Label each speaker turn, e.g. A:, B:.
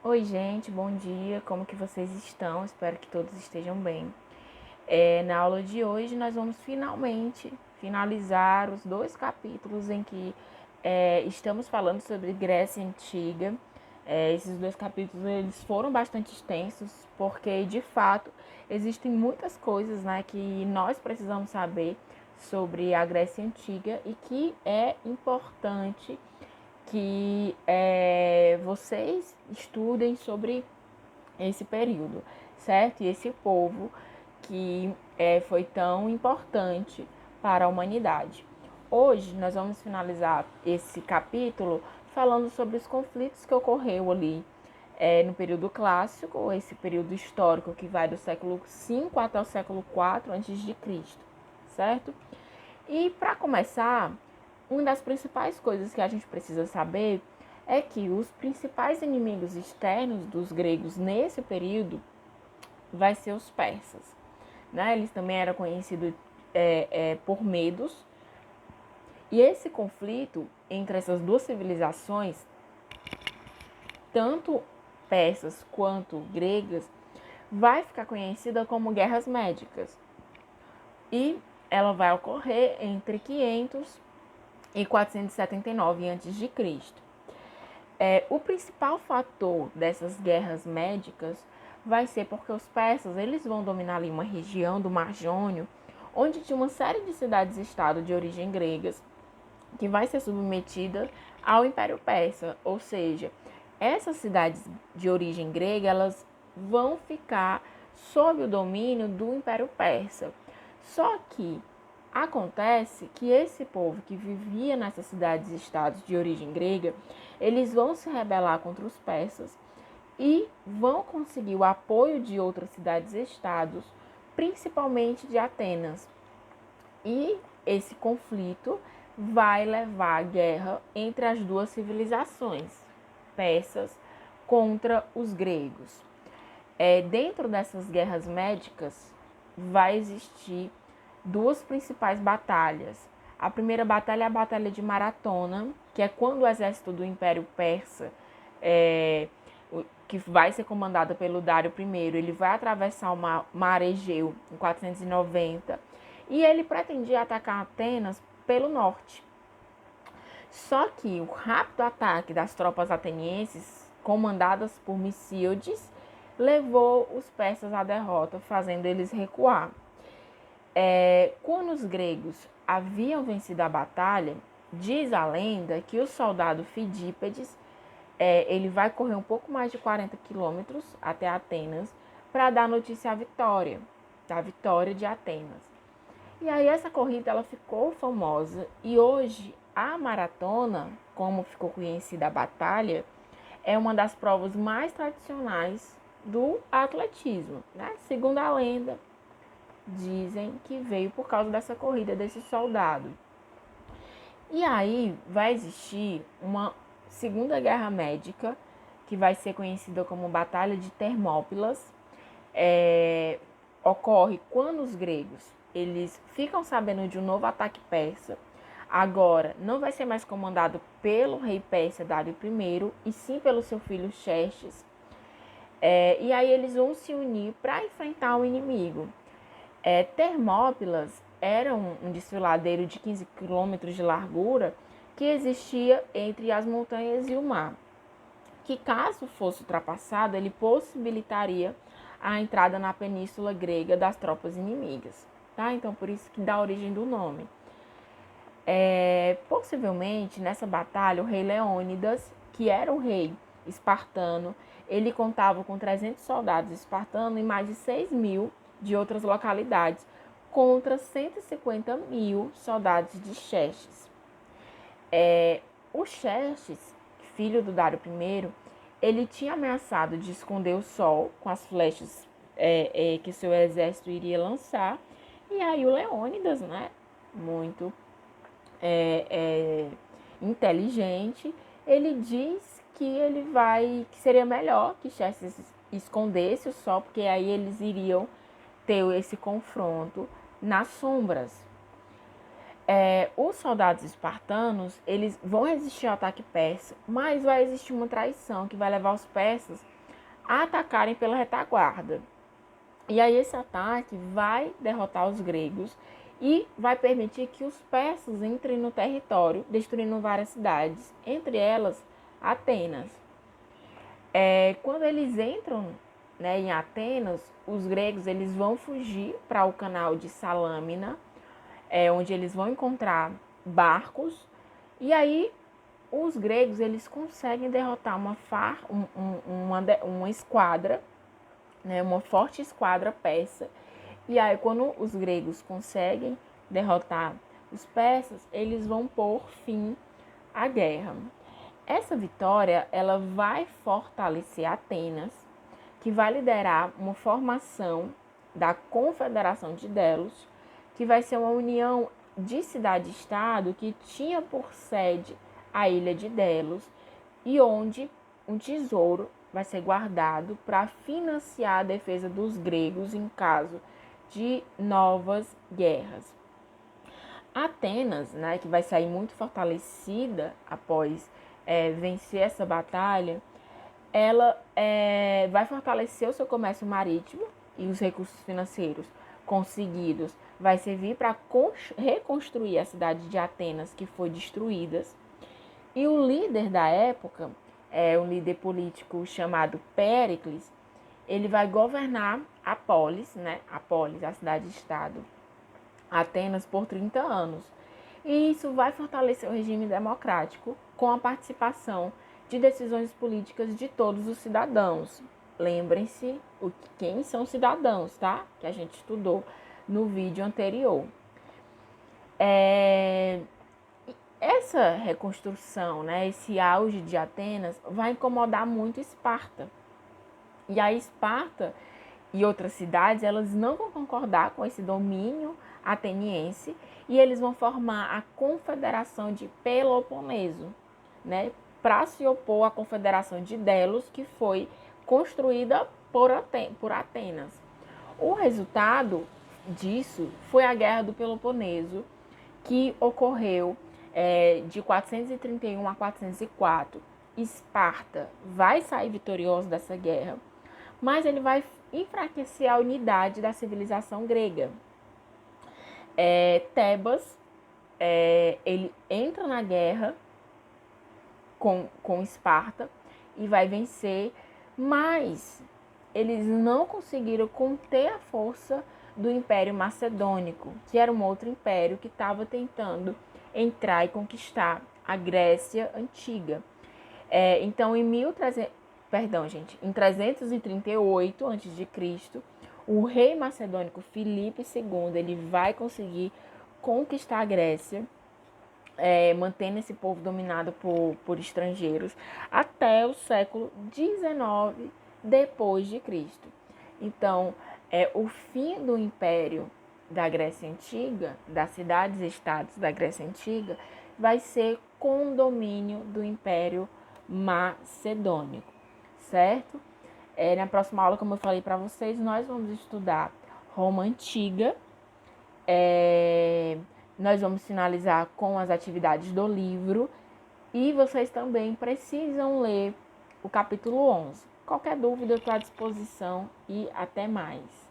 A: Oi, gente, bom dia. Como que vocês estão? Espero que todos estejam bem. Na aula de hoje, nós vamos finalmente finalizar os dois capítulos em que estamos falando sobre Grécia Antiga. Esses dois capítulos eles foram bastante extensos, porque de fato existem muitas coisas, né, que nós precisamos saber sobre a Grécia Antiga e que é importante que vocês estudem sobre esse período, certo? E esse povo que foi tão importante para a humanidade. Hoje nós vamos finalizar esse capítulo falando sobre os conflitos que ocorreu ali no período clássico, esse período histórico que vai do século V até o século IV a.C., certo? E para começar, uma das principais coisas que a gente precisa saber é que os principais inimigos externos dos gregos nesse período vai ser os persas. Né? Eles também eram conhecidos por medos. E esse conflito entre essas duas civilizações, tanto persas quanto gregas, vai ficar conhecida como guerras médicas. E ela vai ocorrer entre 500 e 479 a.C. O principal fator dessas guerras médicas vai ser porque os persas eles vão dominar ali uma região do Mar Jônio, onde tinha uma série de cidades-estado de origem gregas que vai ser submetida ao Império Persa, ou seja, essas cidades de origem grega elas vão ficar sob o domínio do Império Persa. Só que acontece que esse povo que vivia nessas cidades e estados de origem grega, eles vão se rebelar contra os persas e vão conseguir o apoio de outras cidades e estados, principalmente de Atenas. E esse conflito vai levar à guerra entre as duas civilizações, persas contra os gregos. Dentro dessas guerras médicas, vai existir duas principais batalhas. A primeira batalha é a Batalha de Maratona, que é quando o exército do Império Persa, que vai ser comandado pelo Dário I, ele vai atravessar o Mar Egeu em 490 e ele pretendia atacar Atenas pelo norte. Só que o rápido ataque das tropas atenienses, comandadas por Micíades, levou os persas à derrota, fazendo eles recuar. Quando os gregos haviam vencido a batalha, diz a lenda que o soldado Fidípedes ele vai correr um pouco mais de 40 quilômetros até Atenas para dar notícia da vitória de Atenas. E aí essa corrida ela ficou famosa e hoje a maratona, como ficou conhecida a batalha, é uma das provas mais tradicionais do atletismo, né? Segundo a lenda, dizem que veio por causa dessa corrida desse soldado. E aí vai existir uma segunda guerra médica, que vai ser conhecida como Batalha de Termópilas. Ocorre quando os gregos eles ficam sabendo de um novo ataque persa. Agora não vai ser mais comandado pelo rei persa Dário I, e sim pelo seu filho Xerxes. E aí eles vão se unir para enfrentar o inimigo. Termópilas era um desfiladeiro de 15 quilômetros de largura que existia entre as montanhas e o mar, que caso fosse ultrapassado, ele possibilitaria a entrada na península grega das tropas inimigas. Tá? Então, por isso que dá a origem do nome. Possivelmente, nessa batalha, o rei Leônidas, que era um rei espartano, ele contava com 300 soldados espartanos e mais de 6.000 de outras localidades, contra 150 mil soldados de Xerxes. O Xerxes, filho do Dário I, ele tinha ameaçado de esconder o sol com as flechas que seu exército iria lançar. E aí o Leônidas, né, muito inteligente, ele diz que seria melhor que Xerxes escondesse o sol, porque aí eles iriam ter esse confronto nas sombras. Os soldados espartanos, eles vão resistir ao ataque persa, mas vai existir uma traição que vai levar os persas a atacarem pela retaguarda. E aí esse ataque vai derrotar os gregos e vai permitir que os persas entrem no território, destruindo várias cidades, entre elas Atenas. Quando eles entram, né, em Atenas, os gregos eles vão fugir para o canal de Salâmina, onde eles vão encontrar barcos, e aí os gregos eles conseguem derrotar uma esquadra, né, uma forte esquadra persa. E aí quando os gregos conseguem derrotar os persas, eles vão pôr fim à guerra. Essa vitória ela vai fortalecer Atenas, que vai liderar uma formação da Confederação de Delos, que vai ser uma união de cidade-estado que tinha por sede a ilha de Delos e onde um tesouro vai ser guardado para financiar a defesa dos gregos em caso de novas guerras. Atenas, né, que vai sair muito fortalecida após vencer essa batalha, ela vai fortalecer o seu comércio marítimo e os recursos financeiros conseguidos vai servir para reconstruir a cidade de Atenas, que foi destruída. E o líder da época, um líder político chamado Péricles, ele vai governar a polis, né? A polis, a cidade-estado, Atenas, por 30 anos. E isso vai fortalecer o regime democrático com a participação de decisões políticas de todos os cidadãos. Lembrem-se quem são cidadãos, tá? Que a gente estudou no vídeo anterior. Essa reconstrução, né, esse auge de Atenas vai incomodar muito Esparta. E a Esparta e outras cidades, elas não vão concordar com esse domínio ateniense e eles vão formar a Confederação de Peloponeso, né, para se opor à Confederação de Delos, que foi construída por Atenas. O resultado disso foi a Guerra do Peloponeso, que ocorreu de 431 a 404. Esparta vai sair vitorioso dessa guerra, mas ele vai enfraquecer a unidade da civilização grega. Tebas, ele entra na guerra com Esparta e vai vencer, mas eles não conseguiram conter a força do Império Macedônico, que era um outro império que estava tentando entrar e conquistar a Grécia Antiga. Então, em 338 a.C., o rei macedônico Filipe II ele vai conseguir conquistar a Grécia, mantendo esse povo dominado por estrangeiros até o século XIX depois de Cristo. Então, o fim do Império da Grécia Antiga, das cidades-estados da Grécia Antiga, vai ser com o domínio do Império Macedônico, certo? Na próxima aula, como eu falei para vocês, nós vamos estudar Roma Antiga. Nós vamos finalizar com as atividades do livro e vocês também precisam ler o capítulo 11. Qualquer dúvida eu estou à disposição e até mais.